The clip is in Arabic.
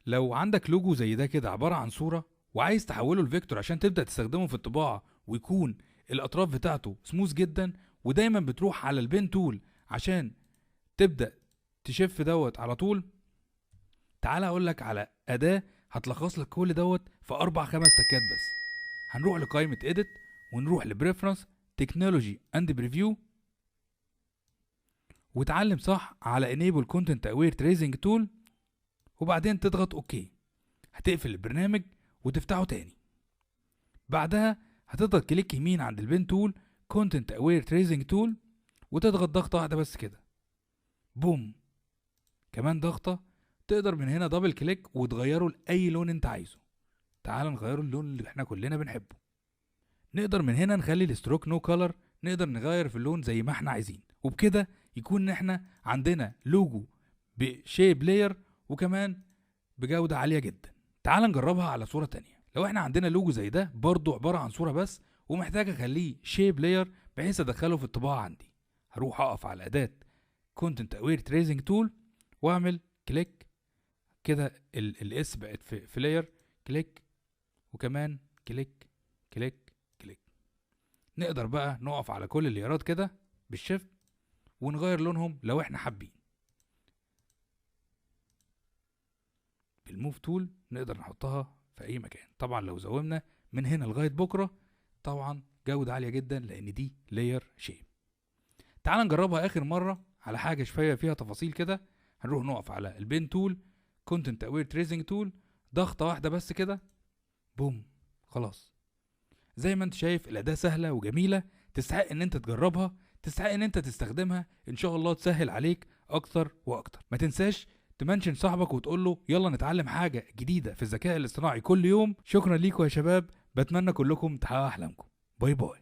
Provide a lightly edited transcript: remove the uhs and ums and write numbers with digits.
لو عندك لوجو زي ده كده عبارة عن صورة وعايز تحوله لفيكتور عشان تبدأ تستخدمه في الطباعة ويكون الأطراف بتاعته سموث جدا، ودايما بتروح على البين تول عشان تبدأ تشف دوت على طول، تعال أقولك على أداة هتلخص لك كل دوت في 4-5 تكات بس. هنروح لقائمة Edit ونروح لبريفرنس تكنولوجي اند بريفيو، وتعلم صح على Enable Content Aware Tracing Tool، وبعدين تضغط اوكي. هتقفل البرنامج وتفتحه تاني. بعدها هتضغط كليك يمين عند البين تول Content Aware Tracing Tool وتضغط ضغطة واحدة بس كده، بوم. كمان ضغطة. تقدر من هنا دبل كليك وتغيره لأي لون انت عايزه. تعال نغيره اللون اللي احنا كلنا بنحبه. نقدر من هنا نخلي الستروك نو كولر، نقدر نغير في اللون زي ما احنا عايزين، وبكده يكون احنا عندنا لوجو بشيب لاير وكمان بجودة عالية جدا. تعال نجربها على صورة تانية. لو احنا عندنا لوجو زي ده برضو عبارة عن صورة بس ومحتاج اخليه شيب لاير بحيث ادخله في الطباعة عندي، هروح اقف على اداة Content Aware Tracing Tool واعمل كليك كده، الاس بقت في لاير، كليك وكمان كليك كليك كليك. نقدر بقى نقف على كل اللايرات كده بالشيفت ونغير لونهم لو احنا حابين. بالموف تول نقدر نحطها في اي مكان. طبعا لو زومنا من هنا لغايه بكره طبعا جوده عاليه جدا لان دي لاير شيب. تعال نجربها اخر مره على حاجه شويه فيها تفاصيل كده. هنروح نقف على البين تول كونتنت اوير تريسنج تول، ضغطه واحده بس كده، بوم، خلاص. زي ما انت شايف الاداه سهله وجميله، تستحق ان انت تجربها، تستحق ان انت تستخدمها، ان شاء الله تسهل عليك اكتر واكتر. ما تنساش تمنشن صاحبك وتقول له يلا نتعلم حاجه جديده في الذكاء الاصطناعي كل يوم. شكرا ليكم يا شباب، بتمنى كلكم تحققوا احلامكم. باي باي.